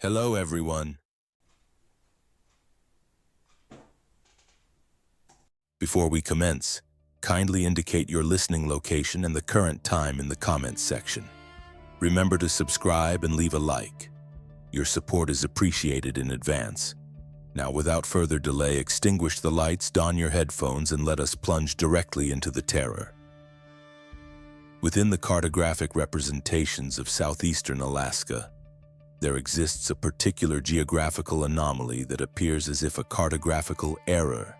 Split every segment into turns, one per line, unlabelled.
Hello, everyone. Before we commence, kindly indicate your listening location and the current time in the comments section. Remember to subscribe and leave a like. Your support is appreciated in advance. Now, without further delay, extinguish the lights, don your headphones, and let us plunge directly into the terror. Within the cartographic representations of southeastern Alaska, there exists a particular geographical anomaly that appears as if a cartographical error,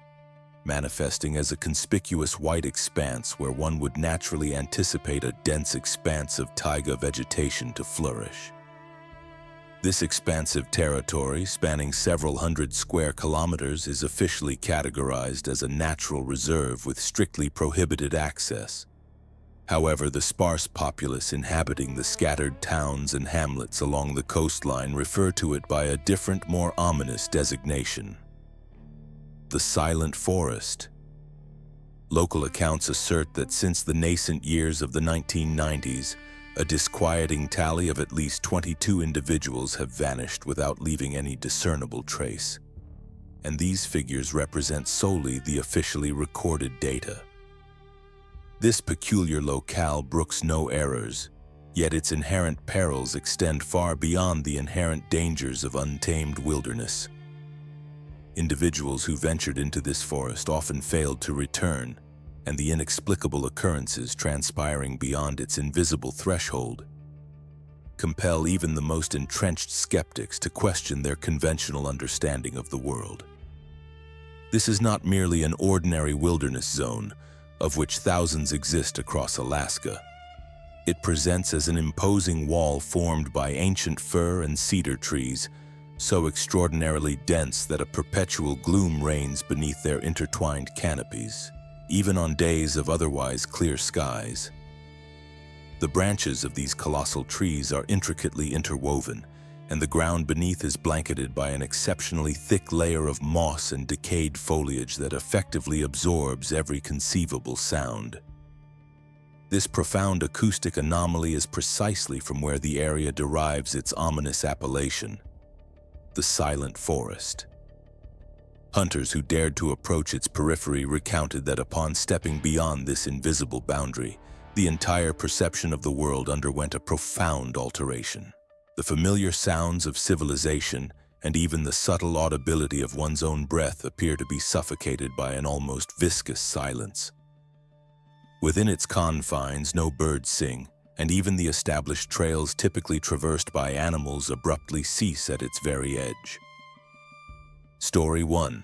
manifesting as a conspicuous white expanse where one would naturally anticipate a dense expanse of taiga vegetation to flourish. This expansive territory, spanning several hundred square kilometers, is officially categorized as a natural reserve with strictly prohibited access. However, the sparse populace inhabiting the scattered towns and hamlets along the coastline refer to it by a different, more ominous designation: the Silent Forest. Local accounts assert that since the nascent years of the 1990s, a disquieting tally of at least 22 individuals have vanished without leaving any discernible trace. And these figures represent solely the officially recorded data. This peculiar locale brooks no errors, yet its inherent perils extend far beyond the inherent dangers of untamed wilderness. Individuals who ventured into this forest often failed to return, and the inexplicable occurrences transpiring beyond its invisible threshold compel even the most entrenched skeptics to question their conventional understanding of the world. This is not merely an ordinary wilderness zone, of which thousands exist across Alaska. It presents as an imposing wall formed by ancient fir and cedar trees, so extraordinarily dense that a perpetual gloom reigns beneath their intertwined canopies, even on days of otherwise clear skies. The branches of these colossal trees are intricately interwoven, and the ground beneath is blanketed by an exceptionally thick layer of moss and decayed foliage that effectively absorbs every conceivable sound. This profound acoustic anomaly is precisely from where the area derives its ominous appellation: the Silent Forest. Hunters who dared to approach its periphery recounted that upon stepping beyond this invisible boundary, the entire perception of the world underwent a profound alteration. The familiar sounds of civilization and even the subtle audibility of one's own breath appear to be suffocated by an almost viscous silence. Within its confines, no birds sing, and even the established trails typically traversed by animals abruptly cease at its very edge. Story 1.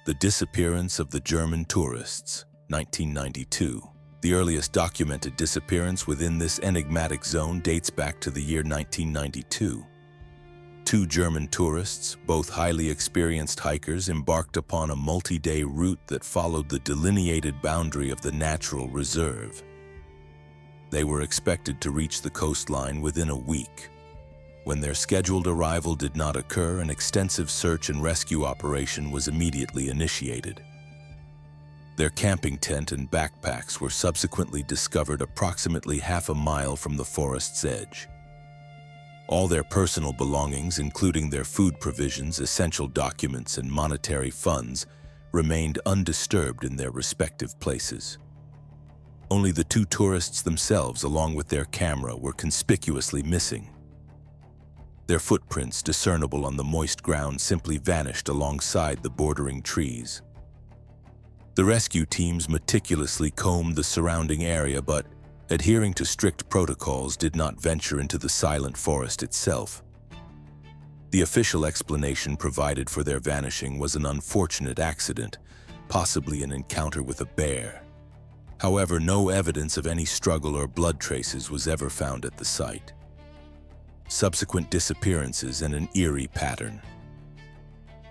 The disappearance of the German tourists, 1992. The earliest documented disappearance within this enigmatic zone dates back to the year 1992. Two German tourists, both highly experienced hikers, embarked upon a multi-day route that followed the delineated boundary of the natural reserve. They were expected to reach the coastline within a week. When their scheduled arrival did not occur, an extensive search and rescue operation was immediately initiated. Their camping tent and backpacks were subsequently discovered approximately half a mile from the forest's edge. All their personal belongings, including their food provisions, essential documents, and monetary funds, remained undisturbed in their respective places. Only the two tourists themselves, along with their camera, were conspicuously missing. Their footprints, discernible on the moist ground, simply vanished alongside the bordering trees. The rescue teams meticulously combed the surrounding area, but, adhering to strict protocols, did not venture into the Silent Forest itself. The official explanation provided for their vanishing was an unfortunate accident, possibly an encounter with a bear. However, no evidence of any struggle or blood traces was ever found at the site. Subsequent disappearances in an eerie pattern.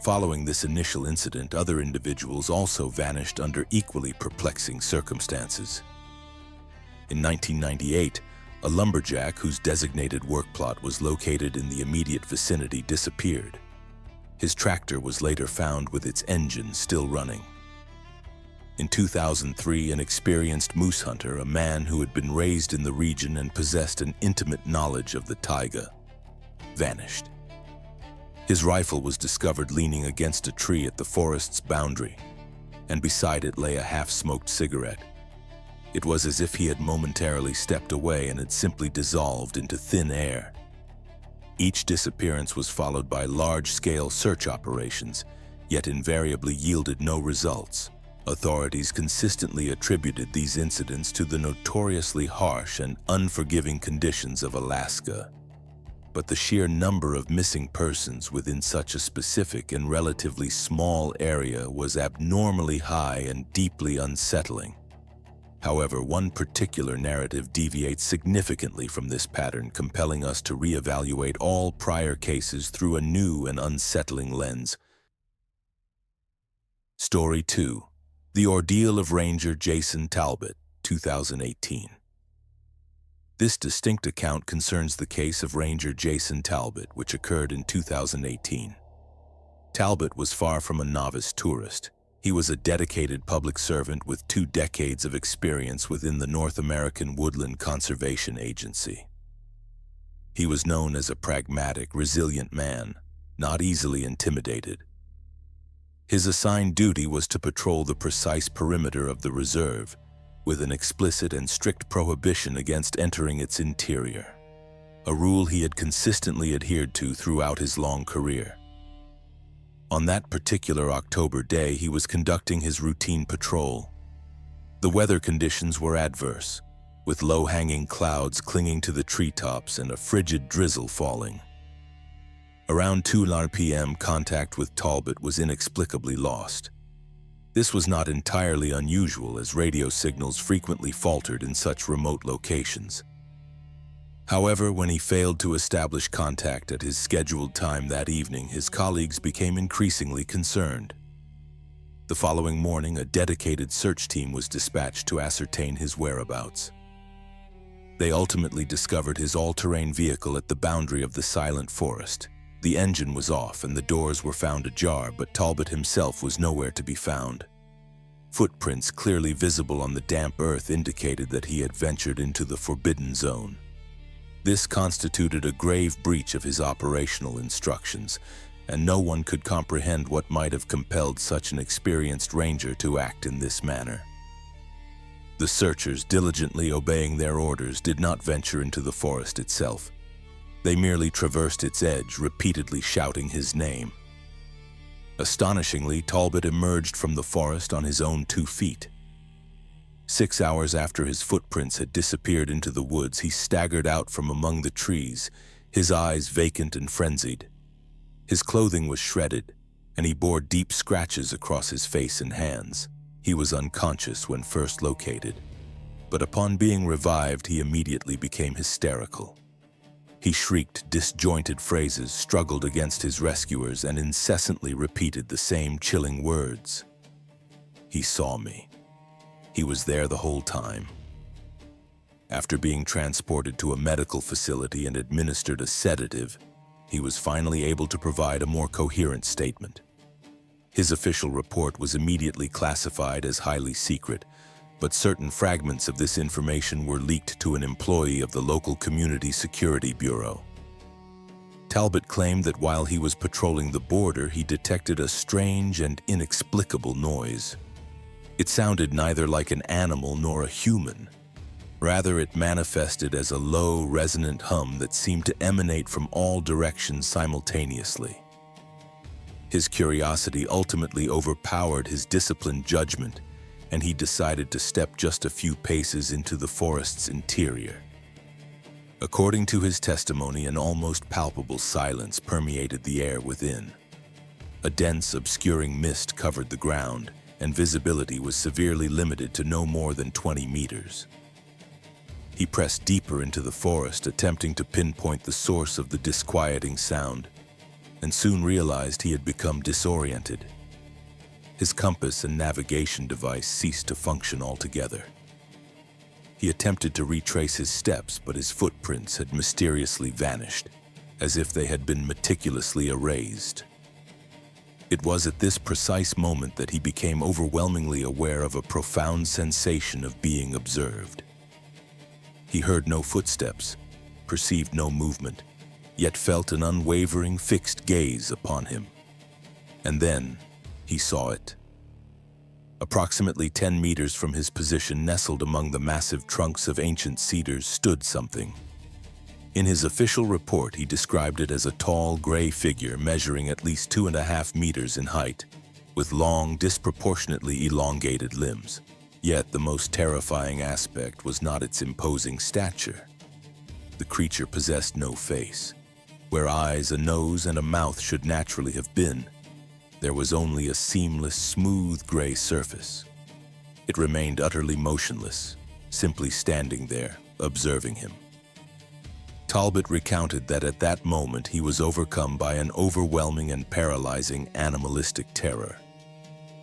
Following this initial incident, other individuals also vanished under equally perplexing circumstances. In 1998, a lumberjack whose designated work plot was located in the immediate vicinity disappeared. His tractor was later found with its engine still running. In 2003, an experienced moose hunter, a man who had been raised in the region and possessed an intimate knowledge of the taiga, vanished. His rifle was discovered leaning against a tree at the forest's boundary, and beside it lay a half-smoked cigarette. It was as if he had momentarily stepped away and had simply dissolved into thin air. Each disappearance was followed by large-scale search operations, yet invariably yielded no results. Authorities consistently attributed these incidents to the notoriously harsh and unforgiving conditions of Alaska. But the sheer number of missing persons within such a specific and relatively small area was abnormally high and deeply unsettling. However, one particular narrative deviates significantly from this pattern, compelling us to reevaluate all prior cases through a new and unsettling lens. Story 2. The Ordeal of Ranger Jason Talbot, 2018. This distinct account concerns the case of Ranger Jason Talbot, which occurred in 2018. Talbot was far from a novice tourist. He was a dedicated public servant with 2 decades of experience within the North American Woodland Conservation Agency. He was known as a pragmatic, resilient man, not easily intimidated. His assigned duty was to patrol the precise perimeter of the reserve, with an explicit and strict prohibition against entering its interior, a rule he had consistently adhered to throughout his long career. On that particular October day, he was conducting his routine patrol. The weather conditions were adverse, with low-hanging clouds clinging to the treetops and a frigid drizzle falling. Around 2 p.m., contact with Talbot was inexplicably lost. This was not entirely unusual, as radio signals frequently faltered in such remote locations. However, when he failed to establish contact at his scheduled time that evening, his colleagues became increasingly concerned. The following morning, a dedicated search team was dispatched to ascertain his whereabouts. They ultimately discovered his all-terrain vehicle at the boundary of the silent forest. The engine was off and the doors were found ajar, but Talbot himself was nowhere to be found. Footprints clearly visible on the damp earth indicated that he had ventured into the forbidden zone. This constituted a grave breach of his operational instructions, and no one could comprehend what might have compelled such an experienced ranger to act in this manner. The searchers, diligently obeying their orders, did not venture into the forest itself. They merely traversed its edge, repeatedly shouting his name. Astonishingly, Talbot emerged from the forest on his own 2 feet. 6 hours after his footprints had disappeared into the woods, he staggered out from among the trees, his eyes vacant and frenzied. His clothing was shredded, and he bore deep scratches across his face and hands. He was unconscious when first located, but upon being revived, he immediately became hysterical. He shrieked disjointed phrases, struggled against his rescuers, and incessantly repeated the same chilling words. He saw me. He was there the whole time. After being transported to a medical facility and administered a sedative, he was finally able to provide a more coherent statement. His official report was immediately classified as highly secret, but certain fragments of this information were leaked to an employee of the local Community Security Bureau. Talbot claimed that while he was patrolling the border, he detected a strange and inexplicable noise. It sounded neither like an animal nor a human. Rather, it manifested as a low, resonant hum that seemed to emanate from all directions simultaneously. His curiosity ultimately overpowered his disciplined judgment, and he decided to step just a few paces into the forest's interior. According to his testimony, an almost palpable silence permeated the air within. A dense, obscuring mist covered the ground, and visibility was severely limited to no more than 20 meters. He pressed deeper into the forest, attempting to pinpoint the source of the disquieting sound, and soon realized he had become disoriented. His compass and navigation device ceased to function altogether. He attempted to retrace his steps, but his footprints had mysteriously vanished, as if they had been meticulously erased. It was at this precise moment that he became overwhelmingly aware of a profound sensation of being observed. He heard no footsteps, perceived no movement, yet felt an unwavering, fixed gaze upon him. And then he saw it. Approximately 10 meters from his position, nestled among the massive trunks of ancient cedars, stood something. In his official report, he described it as a tall, gray figure measuring at least 2.5 meters in height, with long, disproportionately elongated limbs. Yet the most terrifying aspect was not its imposing stature. The creature possessed no face. Where eyes, a nose, and a mouth should naturally have been, there was only a seamless, smooth gray surface. It remained utterly motionless, simply standing there, observing him. Talbot recounted that at that moment he was overcome by an overwhelming and paralyzing animalistic terror.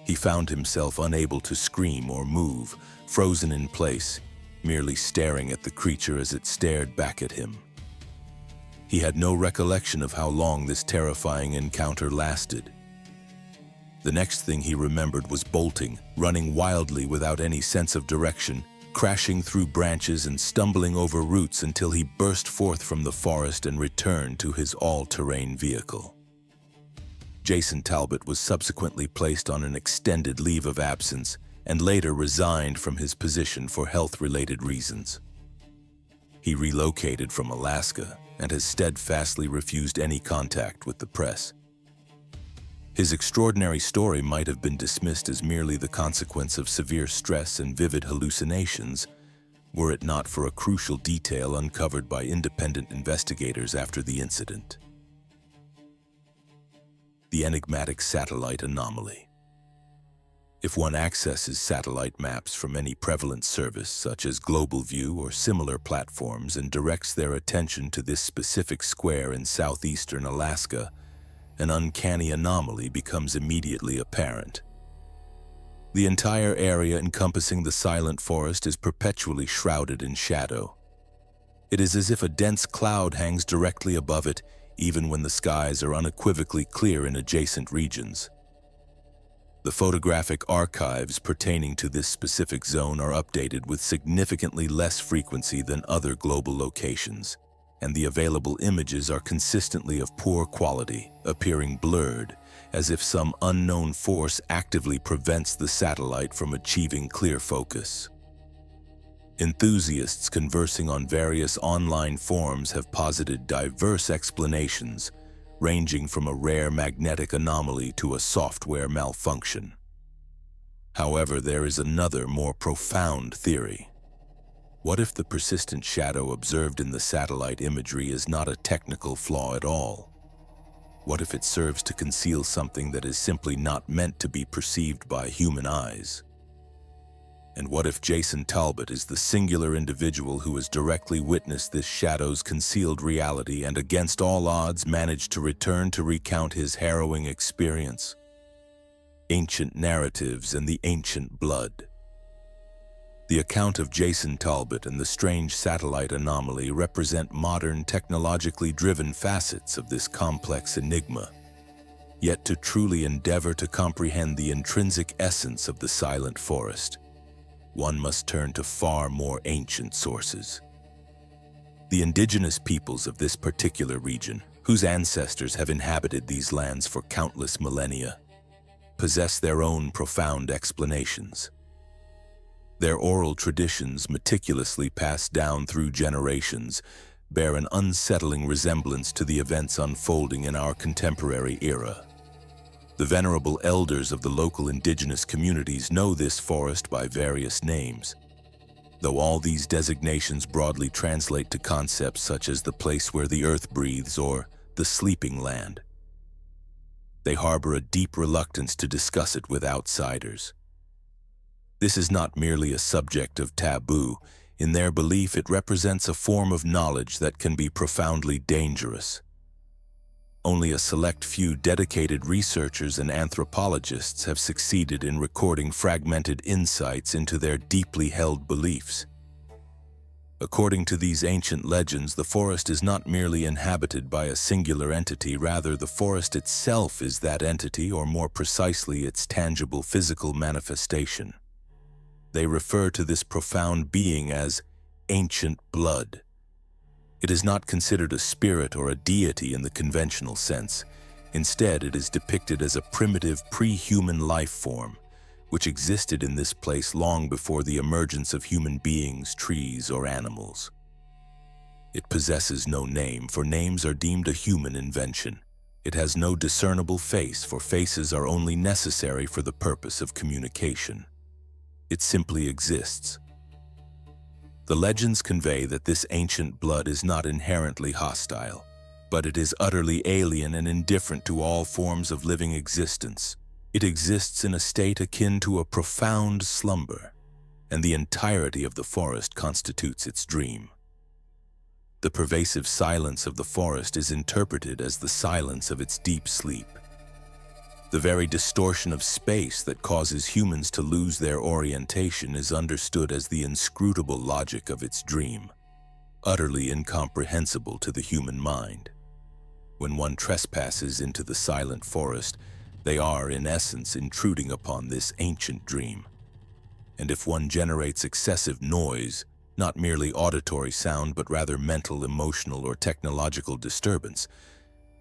He found himself unable to scream or move, frozen in place, merely staring at the creature as it stared back at him. He had no recollection of how long this terrifying encounter lasted. The next thing he remembered was bolting, running wildly without any sense of direction, crashing through branches and stumbling over roots until he burst forth from the forest and returned to his all-terrain vehicle. Jason Talbot was subsequently placed on an extended leave of absence and later resigned from his position for health-related reasons. He relocated from Alaska and has steadfastly refused any contact with the press. His extraordinary story might have been dismissed as merely the consequence of severe stress and vivid hallucinations, were it not for a crucial detail uncovered by independent investigators after the incident. The enigmatic satellite anomaly. If one accesses satellite maps from any prevalent service such as Global View or similar platforms and directs their attention to this specific square in southeastern Alaska, an uncanny anomaly becomes immediately apparent. The entire area encompassing the silent forest is perpetually shrouded in shadow. It is as if a dense cloud hangs directly above it, even when the skies are unequivocally clear in adjacent regions. The photographic archives pertaining to this specific zone are updated with significantly less frequency than other global locations, and the available images are consistently of poor quality, appearing blurred, as if some unknown force actively prevents the satellite from achieving clear focus. Enthusiasts conversing on various online forums have posited diverse explanations, ranging from a rare magnetic anomaly to a software malfunction. However, there is another, more profound theory. What if the persistent shadow observed in the satellite imagery is not a technical flaw at all? What if it serves to conceal something that is simply not meant to be perceived by human eyes? And what if Jason Talbot is the singular individual who has directly witnessed this shadow's concealed reality and against all odds managed to return to recount his harrowing experience? Ancient narratives and the ancient blood. The account of Jason Talbot and the strange satellite anomaly represent modern, technologically driven facets of this complex enigma. Yet to truly endeavor to comprehend the intrinsic essence of the silent forest, one must turn to far more ancient sources. The indigenous peoples of this particular region, whose ancestors have inhabited these lands for countless millennia, possess their own profound explanations. Their oral traditions, meticulously passed down through generations, bear an unsettling resemblance to the events unfolding in our contemporary era. The venerable elders of the local indigenous communities know this forest by various names, though all these designations broadly translate to concepts such as the place where the earth breathes or the sleeping land. They harbor a deep reluctance to discuss it with outsiders. This is not merely a subject of taboo. In their belief, it represents a form of knowledge that can be profoundly dangerous. Only a select few dedicated researchers and anthropologists have succeeded in recording fragmented insights into their deeply held beliefs. According to these ancient legends, the forest is not merely inhabited by a singular entity, rather the forest itself is that entity, or more precisely, its tangible physical manifestation. They refer to this profound being as ancient blood. It is not considered a spirit or a deity in the conventional sense. Instead, it is depicted as a primitive pre-human life form, which existed in this place long before the emergence of human beings, trees, or animals. It possesses no name, for names are deemed a human invention. It has no discernible face, for faces are only necessary for the purpose of communication. It simply exists. The legends convey that this ancient blood is not inherently hostile, but it is utterly alien and indifferent to all forms of living existence. It exists in a state akin to a profound slumber, and the entirety of the forest constitutes its dream. The pervasive silence of the forest is interpreted as the silence of its deep sleep. The very distortion of space that causes humans to lose their orientation is understood as the inscrutable logic of its dream, utterly incomprehensible to the human mind. When one trespasses into the silent forest, they are, in essence, intruding upon this ancient dream. And if one generates excessive noise, not merely auditory sound, but rather mental, emotional, or technological disturbance,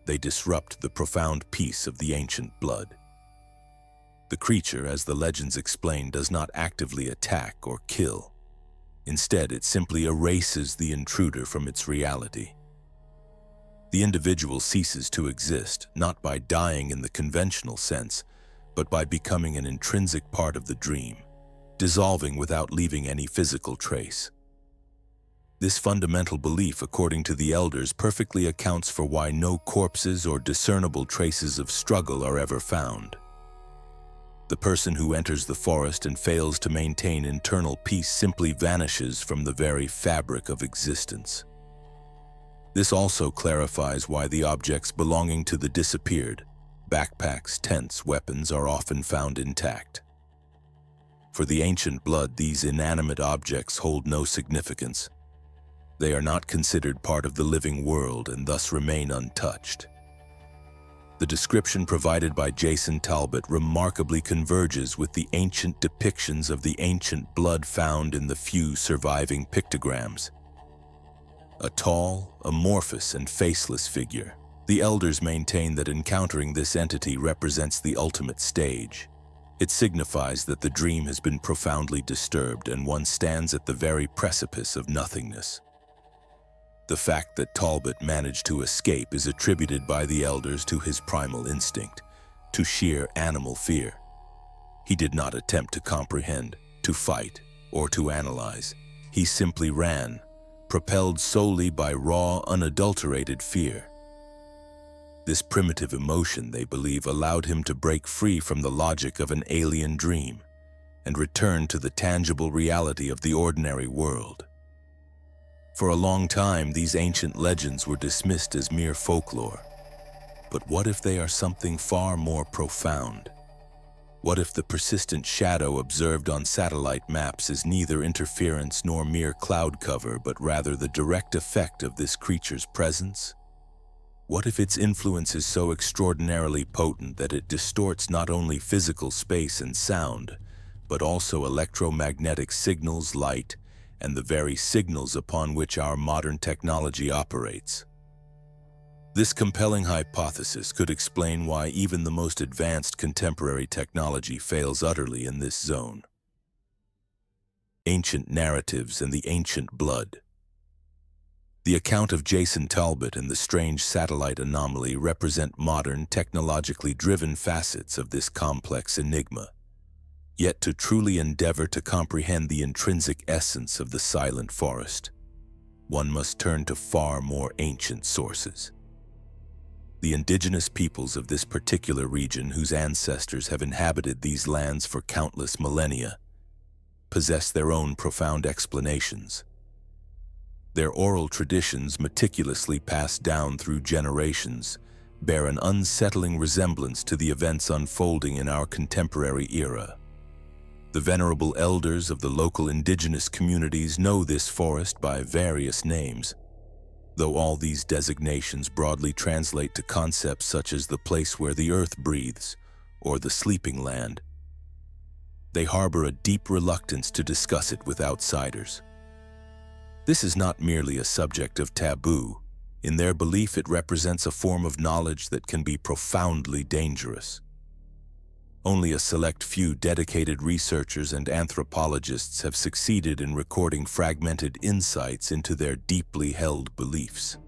they disrupt the profound peace of the ancient blood. The creature, as the legends explain, does not actively attack or kill. Instead, it simply erases the intruder from its reality. The individual ceases to exist, not by dying in the conventional sense, but by becoming an intrinsic part of the dream, dissolving without leaving any physical trace. This fundamental belief, according to the elders, perfectly accounts for why no corpses or discernible traces of struggle are ever found. The person who enters the forest and fails to maintain internal peace simply vanishes from the very fabric of existence. This also clarifies why the objects belonging to the disappeared, backpacks, tents, weapons, are often found intact. For the ancient blood, these inanimate objects hold no significance. They are not considered part of the living world and thus remain untouched. The description provided by Jason Talbot remarkably converges with the ancient depictions of the ancient blood found in the few surviving pictograms. A tall, amorphous, and faceless figure, the elders maintain that encountering this entity represents the ultimate stage. It signifies that the dream has been profoundly disturbed and one stands at the very precipice of nothingness. The fact that Talbot managed to escape is attributed by the elders to his primal instinct, to sheer animal fear. He did not attempt to comprehend, to fight, or to analyze. He simply ran, propelled solely by raw, unadulterated fear. This primitive emotion, they believe, allowed him to break free from the logic of an alien dream and return to the tangible reality of the ordinary world. For a long time, these ancient legends were dismissed as mere folklore. But what if they are something far more profound? What if the persistent shadow observed on satellite maps is neither interference nor mere cloud cover, but rather the direct effect of this creature's presence? What if its influence is so extraordinarily potent that it distorts not only physical space and sound, but also electromagnetic signals, light, and the very signals upon which our modern technology operates? This compelling hypothesis could explain why even the most advanced contemporary technology fails utterly in this zone. Ancient narratives and the ancient blood. The account of Jason Talbot and the strange satellite anomaly represent modern, technologically driven facets of this complex enigma. Yet to truly endeavor to comprehend the intrinsic essence of the silent forest, one must turn to far more ancient sources. The indigenous peoples of this particular region, whose ancestors have inhabited these lands for countless millennia, possess their own profound explanations. Their oral traditions, meticulously passed down through generations, bear an unsettling resemblance to the events unfolding in our contemporary era. The venerable elders of the local indigenous communities know this forest by various names, though all these designations broadly translate to concepts such as the place where the earth breathes or the sleeping land. They harbor a deep reluctance to discuss it with outsiders. This is not merely a subject of taboo. In their belief, it represents a form of knowledge that can be profoundly dangerous. Only a select few dedicated researchers and anthropologists have succeeded in recording fragmented insights into their deeply held beliefs.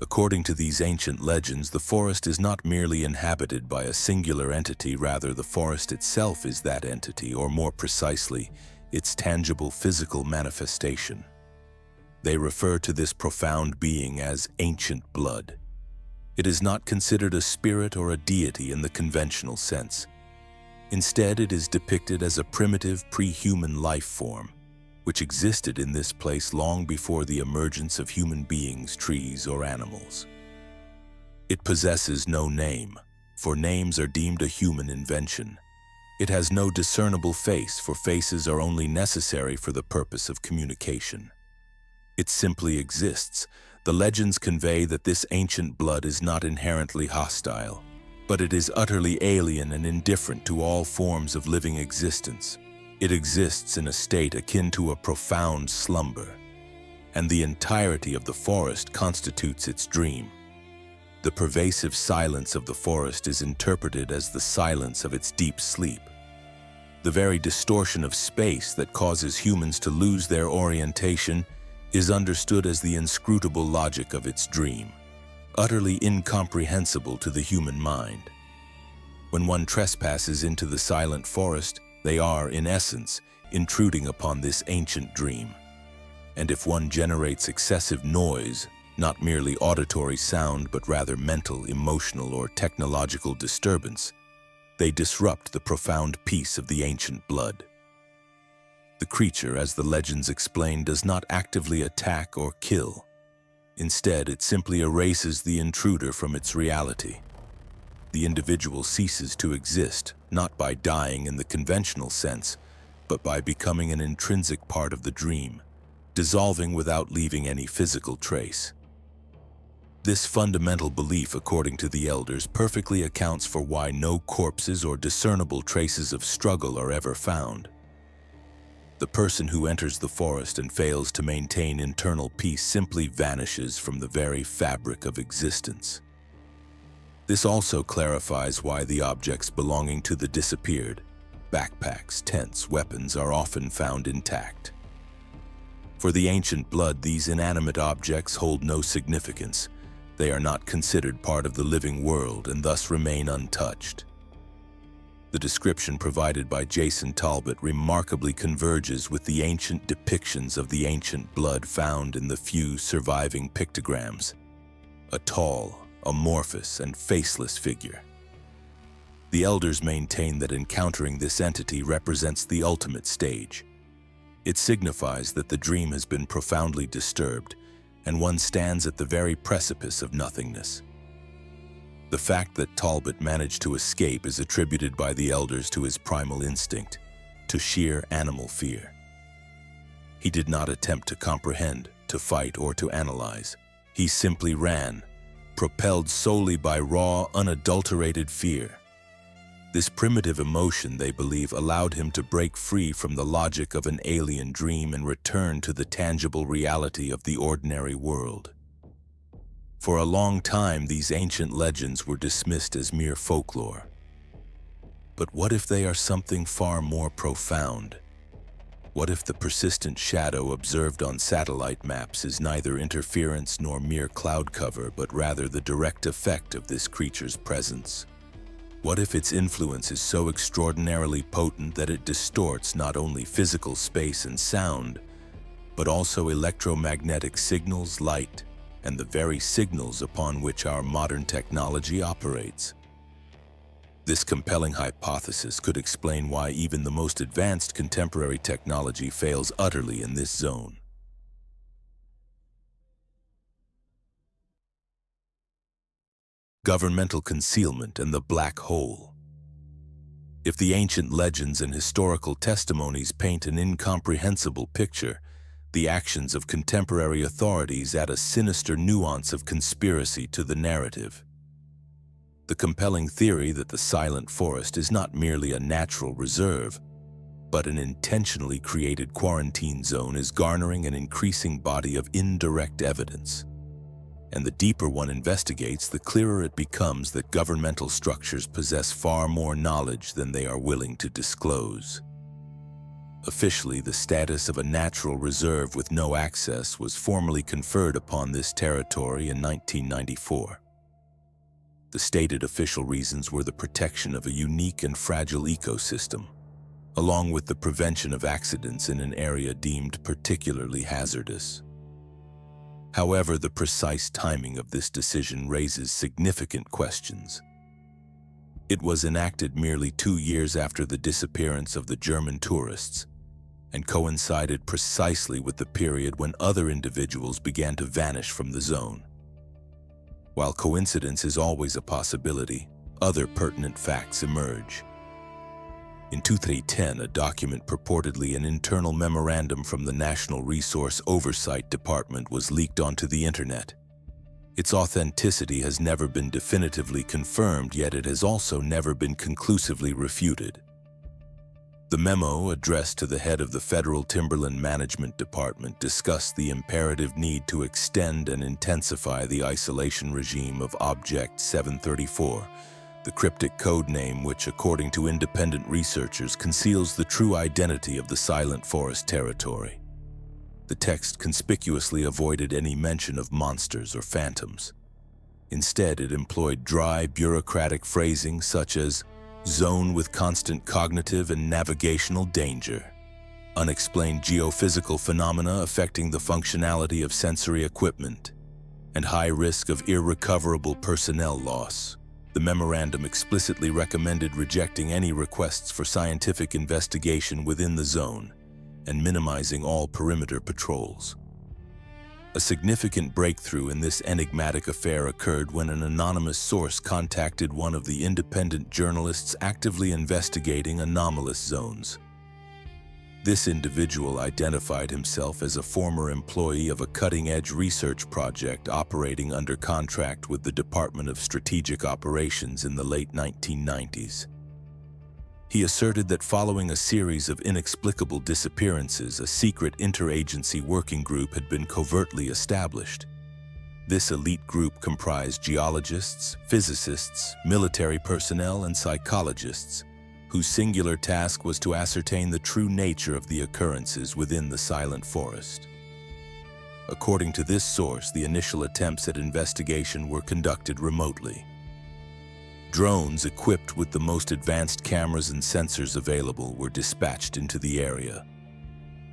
According to these ancient legends, the forest is not merely inhabited by a singular entity, rather the forest itself is that entity, or more precisely, its tangible physical manifestation. They refer to this profound being as ancient blood. It is not considered a spirit or a deity in the conventional sense. Instead, it is depicted as a primitive pre-human life form, which existed in this place long before the emergence of human beings, trees, or animals. It possesses no name, for names are deemed a human invention. It has no discernible face, for faces are only necessary for the purpose of communication. It simply exists. The legends convey that this ancient blood is not inherently hostile, but it is utterly alien and indifferent to all forms of living existence. It exists in a state akin to a profound slumber, and the entirety of the forest constitutes its dream. The pervasive silence of the forest is interpreted as the silence of its deep sleep. The very distortion of space that causes humans to lose their orientation is understood as the inscrutable logic of its dream, utterly incomprehensible to the human mind. When one trespasses into the silent forest, they are, in essence, intruding upon this ancient dream. And if one generates excessive noise, not merely auditory sound, but rather mental, emotional, or technological disturbance, they disrupt the profound peace of the ancient blood. The creature, as the legends explain, does not actively attack or kill. Instead, it simply erases the intruder from its reality. The individual ceases to exist, not by dying in the conventional sense, but by becoming an intrinsic part of the dream, dissolving without leaving any physical trace. This fundamental belief, according to the elders, perfectly accounts for why no corpses or discernible traces of struggle are ever found. The person who enters the forest and fails to maintain internal peace simply vanishes from the very fabric of existence. This also clarifies why the objects belonging to the disappeared, backpacks, tents, weapons, are often found intact. For the ancient blood, these inanimate objects hold no significance. They are not considered part of the living world and thus remain untouched. The description provided by Jason Talbot remarkably converges with the ancient depictions of the ancient blood found in the few surviving pictograms. A tall, amorphous, and faceless figure. The elders maintain that encountering this entity represents the ultimate stage. It signifies that the dream has been profoundly disturbed, and one stands at the very precipice of nothingness. The fact that Talbot managed to escape is attributed by the elders to his primal instinct, to sheer animal fear. He did not attempt to comprehend, to fight, or to analyze. He simply ran, propelled solely by raw, unadulterated fear. This primitive emotion, they believe, allowed him to break free from the logic of an alien dream and return to the tangible reality of the ordinary world. For a long time, these ancient legends were dismissed as mere folklore. But what if they are something far more profound? What if the persistent shadow observed on satellite maps is neither interference nor mere cloud cover, but rather the direct effect of this creature's presence? What if its influence is so extraordinarily potent that it distorts not only physical space and sound, but also electromagnetic signals, light, and the very signals upon which our modern technology operates? This compelling hypothesis could explain why even the most advanced contemporary technology fails utterly in this zone. Governmental concealment and the black hole. If the ancient legends and historical testimonies paint an incomprehensible picture, the actions of contemporary authorities add a sinister nuance of conspiracy to the narrative. The compelling theory that the silent forest is not merely a natural reserve, But an intentionally created quarantine zone is garnering an increasing body of indirect evidence. And the deeper one investigates, the clearer it becomes that governmental structures possess far more knowledge than they are willing to disclose. Officially, the status of a natural reserve with no access was formally conferred upon this territory in 1994. The stated official reasons were the protection of a unique and fragile ecosystem, along with the prevention of accidents in an area deemed particularly hazardous. However, the precise timing of this decision raises significant questions. It was enacted merely 2 years after the disappearance of the German tourists, and coincided precisely with the period when other individuals began to vanish from the zone. While coincidence is always a possibility, other pertinent facts emerge. In 2010, a document purportedly an internal memorandum from the National Resource Oversight Department was leaked onto the internet. Its authenticity has never been definitively confirmed, yet it has also never been conclusively refuted. The memo, addressed to the head of the Federal Timberland Management Department, discussed the imperative need to extend and intensify the isolation regime of Object 734, the cryptic code name which, according to independent researchers, conceals the true identity of the Silent Forest territory. The text conspicuously avoided any mention of monsters or phantoms. Instead, it employed dry, bureaucratic phrasing such as zone with constant cognitive and navigational danger, unexplained geophysical phenomena affecting the functionality of sensory equipment, and high risk of irrecoverable personnel loss. The memorandum explicitly recommended rejecting any requests for scientific investigation within the zone and minimizing all perimeter patrols. A significant breakthrough in this enigmatic affair occurred when an anonymous source contacted one of the independent journalists actively investigating anomalous zones. This individual identified himself as a former employee of a cutting-edge research project operating under contract with the Department of Strategic Operations in the late 1990s. He asserted that following a series of inexplicable disappearances, a secret interagency working group had been covertly established. This elite group comprised geologists, physicists, military personnel, and psychologists, whose singular task was to ascertain the true nature of the occurrences within the Silent Forest. According to this source, the initial attempts at investigation were conducted remotely. Drones equipped with the most advanced cameras and sensors available were dispatched into the area.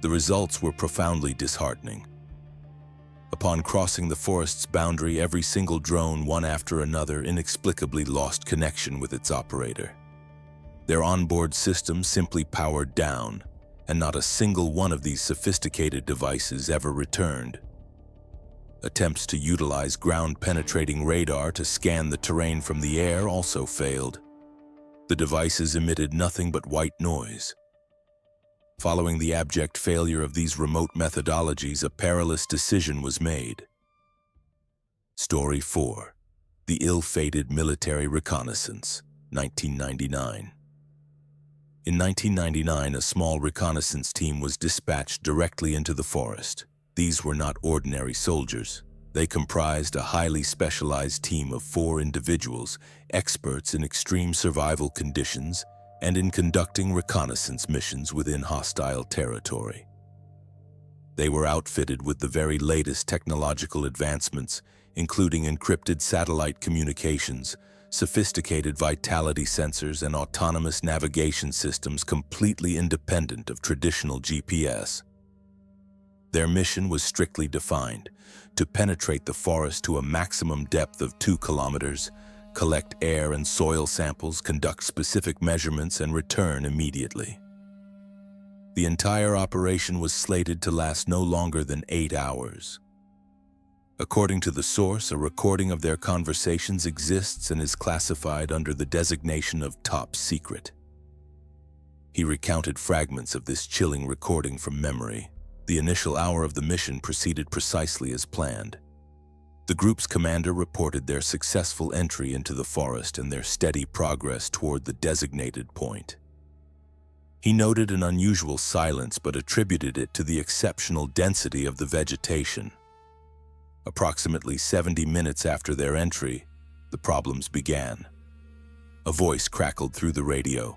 The results were profoundly disheartening. Upon crossing the forest's boundary, every single drone, one after another, inexplicably lost connection with its operator. Their onboard systems simply powered down, and not a single one of these sophisticated devices ever returned. Attempts to utilize ground-penetrating radar to scan the terrain from the air also failed. The devices emitted nothing but white noise. Following the abject failure of these remote methodologies, a perilous decision was made. Story 4. The Ill-Fated Military Reconnaissance, 1999. In 1999, a small reconnaissance team was dispatched directly into the forest. These were not ordinary soldiers. They comprised a highly specialized team of 4 individuals, experts in extreme survival conditions and in conducting reconnaissance missions within hostile territory. They were outfitted with the very latest technological advancements, including encrypted satellite communications, sophisticated vitality sensors, and autonomous navigation systems completely independent of traditional GPS. Their mission was strictly defined: to penetrate the forest to a maximum depth of 2 kilometers, collect air and soil samples, conduct specific measurements, and return immediately. The entire operation was slated to last no longer than 8 hours. According to the source, a recording of their conversations exists and is classified under the designation of top secret. He recounted fragments of this chilling recording from memory. The initial hour of the mission proceeded precisely as planned. The group's commander reported their successful entry into the forest and their steady progress toward the designated point. He noted an unusual silence but attributed it to the exceptional density of the vegetation. Approximately 70 minutes after their entry, the problems began. A voice crackled through the radio.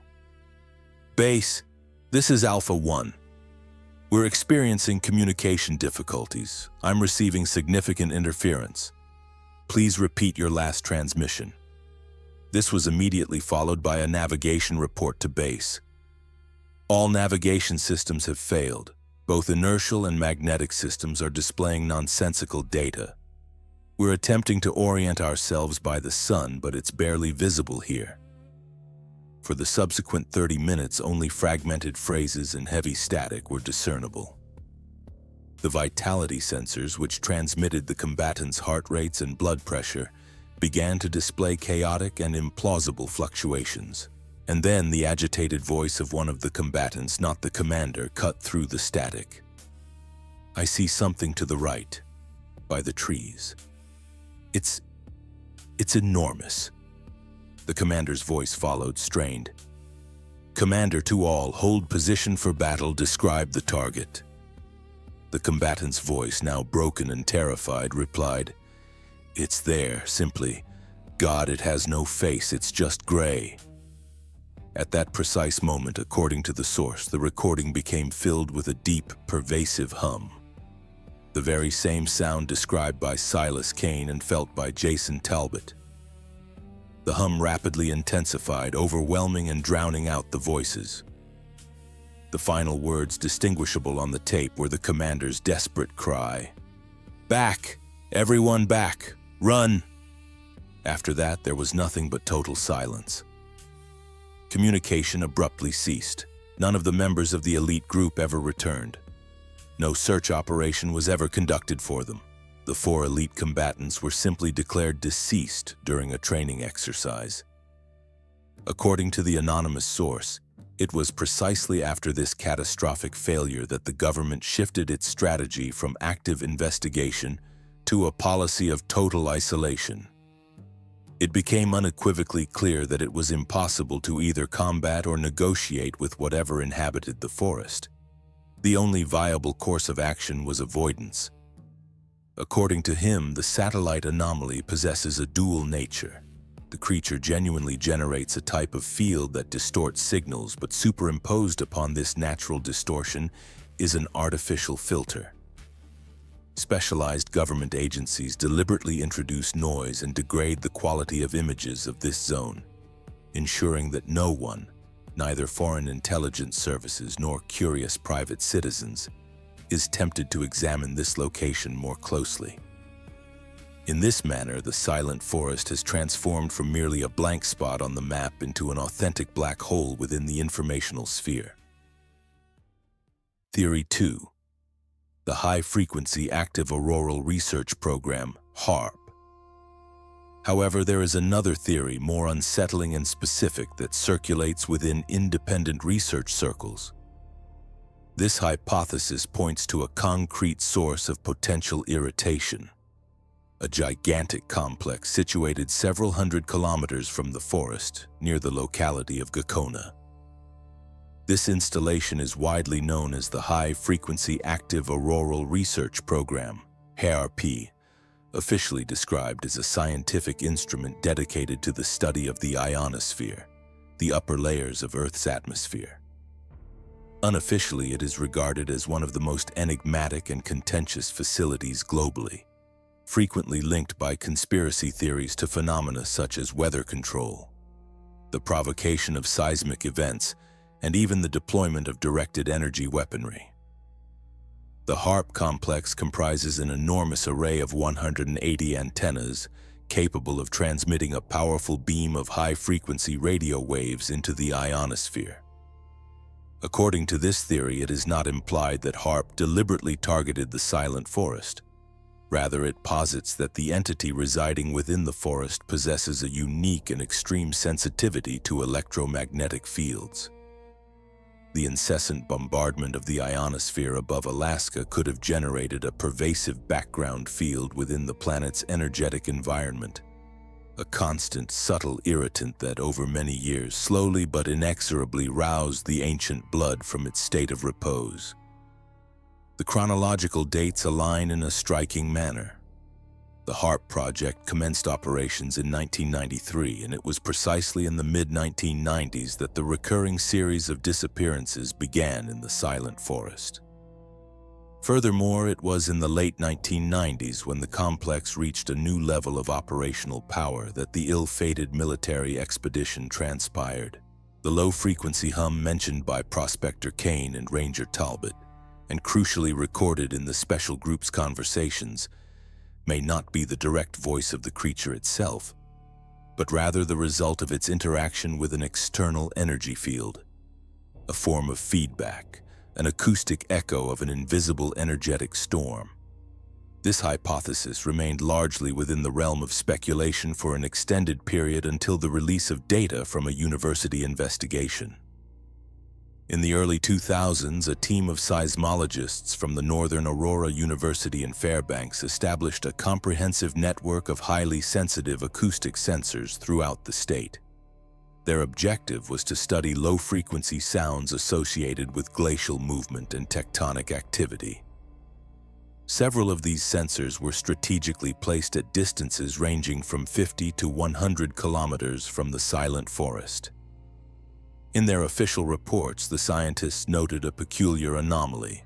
"Base, this is Alpha 1. We're experiencing communication difficulties. I'm receiving significant interference. Please repeat your last transmission." This was immediately followed by a navigation report to base. "All navigation systems have failed. Both inertial and magnetic systems are displaying nonsensical data. We're attempting to orient ourselves by the sun, but it's barely visible here." For the subsequent 30 minutes, only fragmented phrases and heavy static were discernible. The vitality sensors, which transmitted the combatants' heart rates and blood pressure, began to display chaotic and implausible fluctuations. And then the agitated voice of one of the combatants, not the commander, cut through the static. "I see something to the right, by the trees. It's enormous." The commander's voice followed, strained. "Commander to all, hold position for battle, describe the target." The combatant's voice, now broken and terrified, replied, "It's there, simply. God, it has no face, it's just gray." At that precise moment, according to the source, the recording became filled with a deep, pervasive hum. The very same sound described by Silas Kane and felt by Jason Talbot. The hum rapidly intensified, overwhelming and drowning out the voices. The final words distinguishable on the tape were the commander's desperate cry, "Back! Everyone back! Run!" After that, there was nothing but total silence. Communication abruptly ceased. None of the members of the elite group ever returned. No search operation was ever conducted for them. The 4 elite combatants were simply declared deceased during a training exercise. According to the anonymous source, it was precisely after this catastrophic failure that the government shifted its strategy from active investigation to a policy of total isolation. It became unequivocally clear that it was impossible to either combat or negotiate with whatever inhabited the forest. The only viable course of action was avoidance. According to him, the satellite anomaly possesses a dual nature. The creature genuinely generates a type of field that distorts signals, but superimposed upon this natural distortion is an artificial filter. Specialized government agencies deliberately introduce noise and degrade the quality of images of this zone, ensuring that no one, neither foreign intelligence services nor curious private citizens, is tempted to examine this location more closely. In this manner, the silent forest has transformed from merely a blank spot on the map into an authentic black hole within the informational sphere. Theory 2. The High-Frequency Active Auroral Research Program, HAARP. However, there is another theory, more unsettling and specific, that circulates within independent research circles. This hypothesis points to a concrete source of potential irritation. A gigantic complex situated several hundred kilometers from the forest, near the locality of Gakona. This installation is widely known as the High-Frequency Active Auroral Research Program, HAARP, officially described as a scientific instrument dedicated to the study of the ionosphere, the upper layers of Earth's atmosphere. Unofficially, it is regarded as one of the most enigmatic and contentious facilities globally, frequently linked by conspiracy theories to phenomena such as weather control, the provocation of seismic events, and even the deployment of directed energy weaponry. The HAARP complex comprises an enormous array of 180 antennas capable of transmitting a powerful beam of high-frequency radio waves into the ionosphere. According to this theory, it is not implied that HAARP deliberately targeted the silent forest. Rather, it posits that the entity residing within the forest possesses a unique and extreme sensitivity to electromagnetic fields. The incessant bombardment of the ionosphere above Alaska could have generated a pervasive background field within the planet's energetic environment, a constant, subtle irritant that over many years slowly but inexorably roused the ancient blood from its state of repose. The chronological dates align in a striking manner. The HARP project commenced operations in 1993, and it was precisely in the mid-1990s that the recurring series of disappearances began in the Silent Forest. Furthermore, it was in the late 1990s when the complex reached a new level of operational power that the ill-fated military expedition transpired. The low-frequency hum mentioned by Prospector Kane and Ranger Talbot, and crucially recorded in the special group's conversations, may not be the direct voice of the creature itself, but rather the result of its interaction with an external energy field, a form of feedback, an acoustic echo of an invisible energetic storm. This hypothesis remained largely within the realm of speculation for an extended period until the release of data from a university investigation. In the early 2000s, a team of seismologists from the Northern Aurora University in Fairbanks established a comprehensive network of highly sensitive acoustic sensors throughout the state. Their objective was to study low-frequency sounds associated with glacial movement and tectonic activity. Several of these sensors were strategically placed at distances ranging from 50 to 100 kilometers from the Silent Forest. In their official reports, the scientists noted a peculiar anomaly.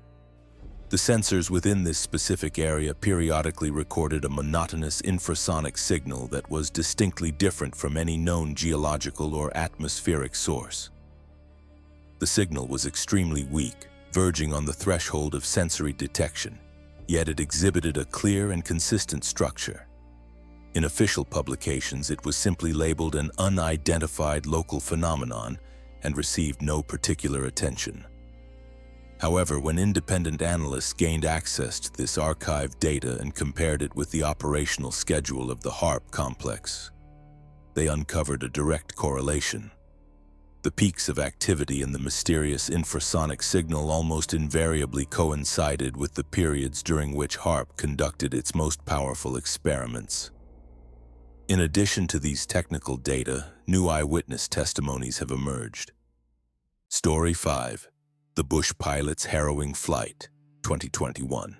The sensors within this specific area periodically recorded a monotonous infrasonic signal that was distinctly different from any known geological or atmospheric source. The signal was extremely weak, verging on the threshold of sensory detection, yet it exhibited a clear and consistent structure. In official publications, it was simply labeled an unidentified local phenomenon and received no particular attention. However, when independent analysts gained access to this archived data and compared it with the operational schedule of the HARP complex, they uncovered a direct correlation. The peaks of activity in the mysterious infrasonic signal almost invariably coincided with the periods during which HARP conducted its most powerful experiments. In addition to these technical data, new eyewitness testimonies have emerged. Story 5. The Bush Pilot's Harrowing Flight, 2021.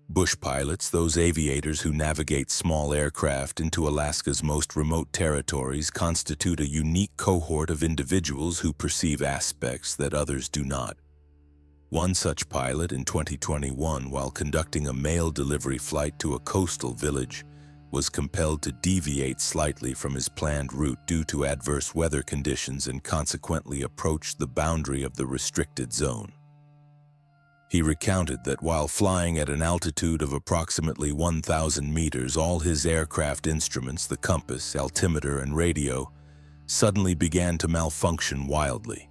Bush pilots, those aviators who navigate small aircraft into Alaska's most remote territories, constitute a unique cohort of individuals who perceive aspects that others do not. One such pilot in 2021, while conducting a mail delivery flight to a coastal village, was compelled to deviate slightly from his planned route due to adverse weather conditions and consequently approached the boundary of the restricted zone. He recounted that while flying at an altitude of approximately 1,000 meters, all his aircraft instruments, the compass, altimeter, and radio, suddenly began to malfunction wildly.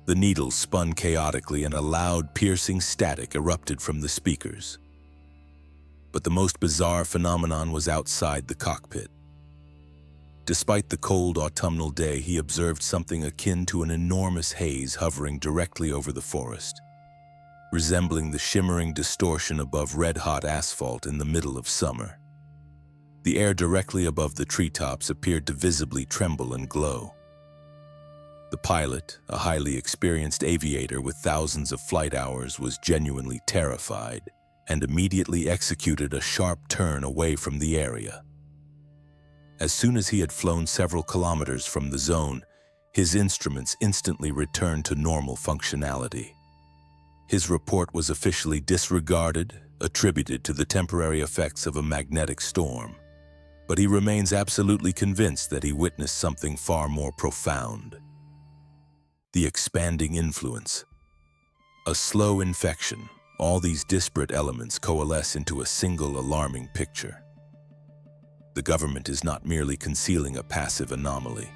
The needles spun chaotically and a loud, piercing static erupted from the speakers. But the most bizarre phenomenon was outside the cockpit. Despite the cold autumnal day, he observed something akin to an enormous haze hovering directly over the forest, resembling the shimmering distortion above red-hot asphalt in the middle of summer. The air directly above the treetops appeared to visibly tremble and glow. The pilot, a highly experienced aviator with thousands of flight hours, was genuinely terrified and immediately executed a sharp turn away from the area. As soon as he had flown several kilometers from the zone, his instruments instantly returned to normal functionality. His report was officially disregarded, attributed to the temporary effects of a magnetic storm, but he remains absolutely convinced that he witnessed something far more profound. The expanding influence. A slow infection. All these disparate elements coalesce into a single alarming picture. The government is not merely concealing a passive anomaly.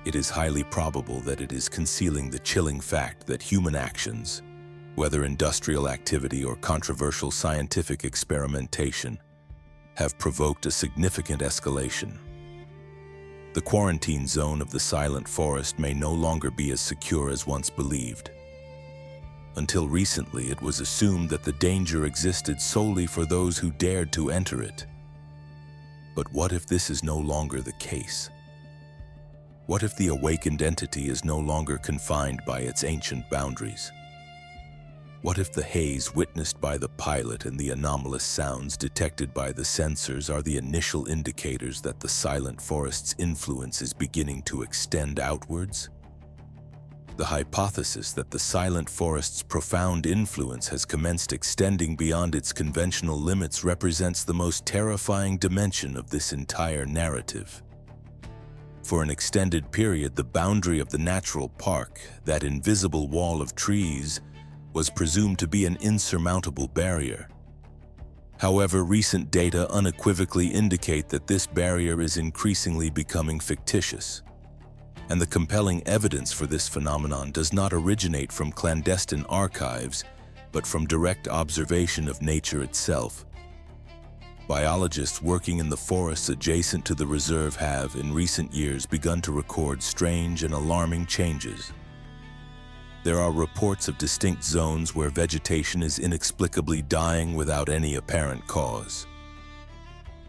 It is highly probable that it is concealing the chilling fact that human actions, whether industrial activity or controversial scientific experimentation, have provoked a significant escalation. The quarantine zone of the Silent Forest may no longer be as secure as once believed. Until recently, it was assumed that the danger existed solely for those who dared to enter it. But what if this is no longer the case? What if the awakened entity is no longer confined by its ancient boundaries? What if the haze witnessed by the pilot and the anomalous sounds detected by the sensors are the initial indicators that the silent forest's influence is beginning to extend outwards? The hypothesis that the silent forest's profound influence has commenced extending beyond its conventional limits represents the most terrifying dimension of this entire narrative. For an extended period, the boundary of the natural park, that invisible wall of trees, was presumed to be an insurmountable barrier. However, recent data unequivocally indicate that this barrier is increasingly becoming fictitious. And the compelling evidence for this phenomenon does not originate from clandestine archives, but from direct observation of nature itself. Biologists working in the forests adjacent to the reserve have, in recent years, begun to record strange and alarming changes. There are reports of distinct zones where vegetation is inexplicably dying without any apparent cause.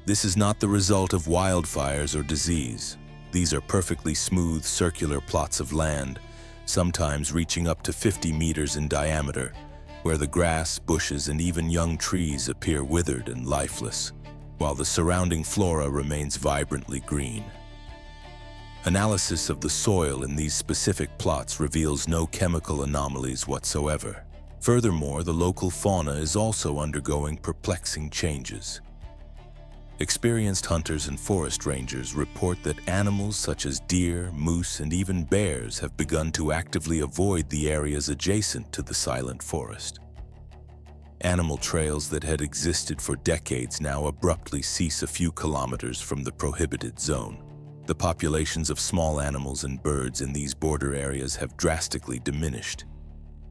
This is not the result of wildfires or disease. These are perfectly smooth, circular plots of land, sometimes reaching up to 50 meters in diameter, where the grass, bushes, and even young trees appear withered and lifeless, while the surrounding flora remains vibrantly green. Analysis of the soil in these specific plots reveals no chemical anomalies whatsoever. Furthermore, the local fauna is also undergoing perplexing changes. Experienced hunters and forest rangers report that animals such as deer, moose, and even bears have begun to actively avoid the areas adjacent to the silent forest. Animal trails that had existed for decades now abruptly cease a few kilometers from the prohibited zone. The populations of small animals and birds in these border areas have drastically diminished.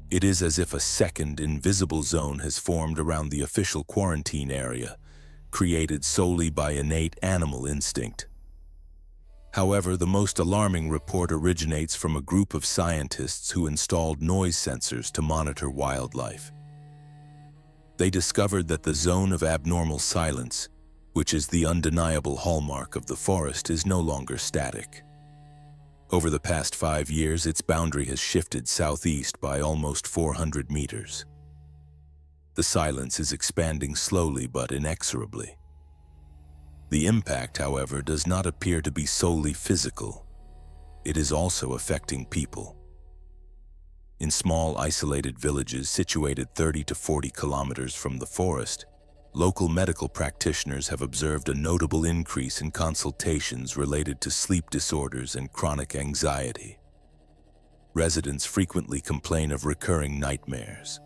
It is as if a second, invisible zone has formed around the official quarantine area, created solely by innate animal instinct. However, the most alarming report originates from a group of scientists who installed noise sensors to monitor wildlife. They discovered that the zone of abnormal silence, which is the undeniable hallmark of the forest, is no longer static. Over the past 5 years, its boundary has shifted southeast by almost 400 meters. The silence is expanding slowly but inexorably. The impact, however, does not appear to be solely physical. It is also affecting people. In small, isolated villages situated 30 to 40 kilometers from the forest, local medical practitioners have observed a notable increase in consultations related to sleep disorders and chronic anxiety. Residents frequently complain of recurring nightmares.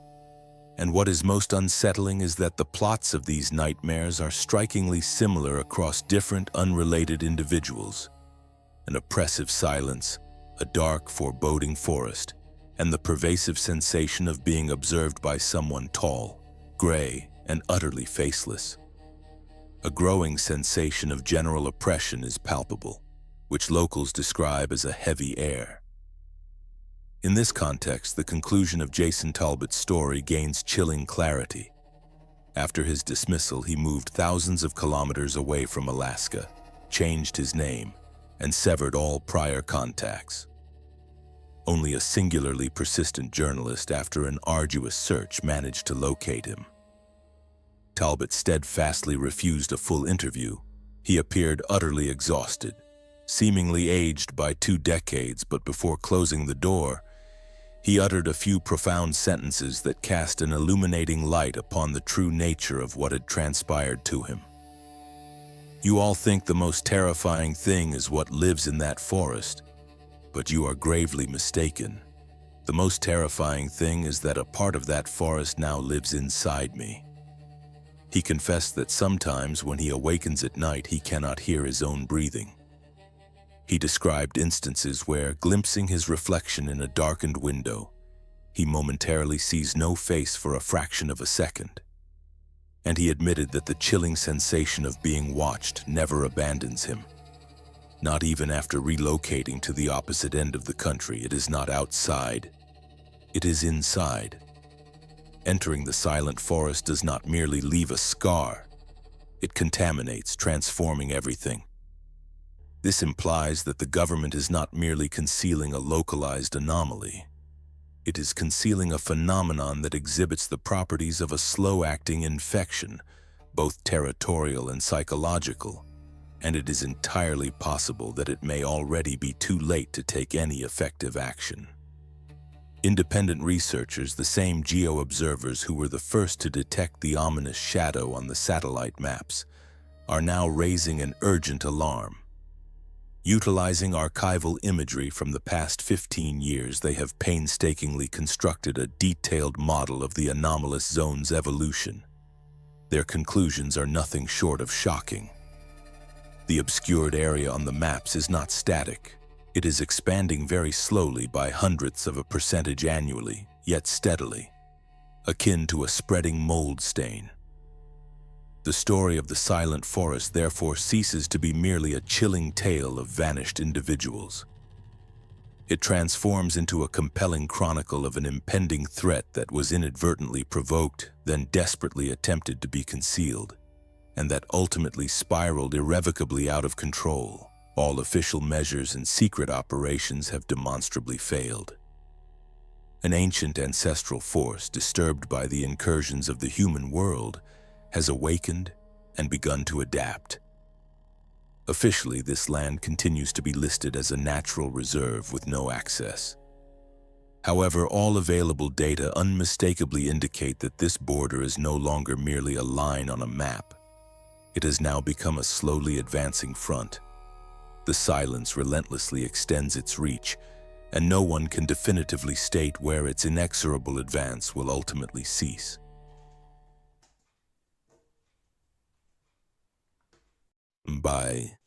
And what is most unsettling is that the plots of these nightmares are strikingly similar across different, unrelated individuals. An oppressive silence, a dark, foreboding forest, and the pervasive sensation of being observed by someone tall, gray, and utterly faceless. A growing sensation of general oppression is palpable, which locals describe as a heavy air. In this context, the conclusion of Jason Talbot's story gains chilling clarity. After his dismissal, he moved thousands of kilometers away from Alaska, changed his name, and severed all prior contacts. Only a singularly persistent journalist, after an arduous search, managed to locate him. Talbot steadfastly refused a full interview. He appeared utterly exhausted, seemingly aged by 2 decades, but before closing the door, he uttered a few profound sentences that cast an illuminating light upon the true nature of what had transpired to him. "You all think the most terrifying thing is what lives in that forest, but you are gravely mistaken. The most terrifying thing is that a part of that forest now lives inside me." He confessed that sometimes when he awakens at night, he cannot hear his own breathing. He described instances where, glimpsing his reflection in a darkened window, he momentarily sees no face for a fraction of a second. And he admitted that the chilling sensation of being watched never abandons him. Not even after relocating to the opposite end of the country. It is not outside, it is inside. Entering the silent forest does not merely leave a scar, It contaminates, transforming everything. This implies that the government is not merely concealing a localized anomaly. It is concealing a phenomenon that exhibits the properties of a slow-acting infection, both territorial and psychological, and it is entirely possible that it may already be too late to take any effective action. Independent researchers, the same geo-observers who were the first to detect the ominous shadow on the satellite maps, are now raising an urgent alarm. Utilizing archival imagery from the past 15 years, they have painstakingly constructed a detailed model of the anomalous zone's evolution. Their conclusions are nothing short of shocking. The obscured area on the maps is not static. It is expanding very slowly by hundredths of a percentage annually, yet steadily, akin to a spreading mold stain. The story of the silent forest therefore ceases to be merely a chilling tale of vanished individuals. It transforms into a compelling chronicle of an impending threat that was inadvertently provoked, then desperately attempted to be concealed, and that ultimately spiraled irrevocably out of control. All official measures and secret operations have demonstrably failed. An ancient ancestral force, disturbed by the incursions of the human world, has awakened and begun to adapt. Officially, this land continues to be listed as a natural reserve with no access. However, all available data unmistakably indicate that this border is no longer merely a line on a map. It has now become a slowly advancing front. The silence relentlessly extends its reach, and no one can definitively state where its inexorable advance will ultimately cease. By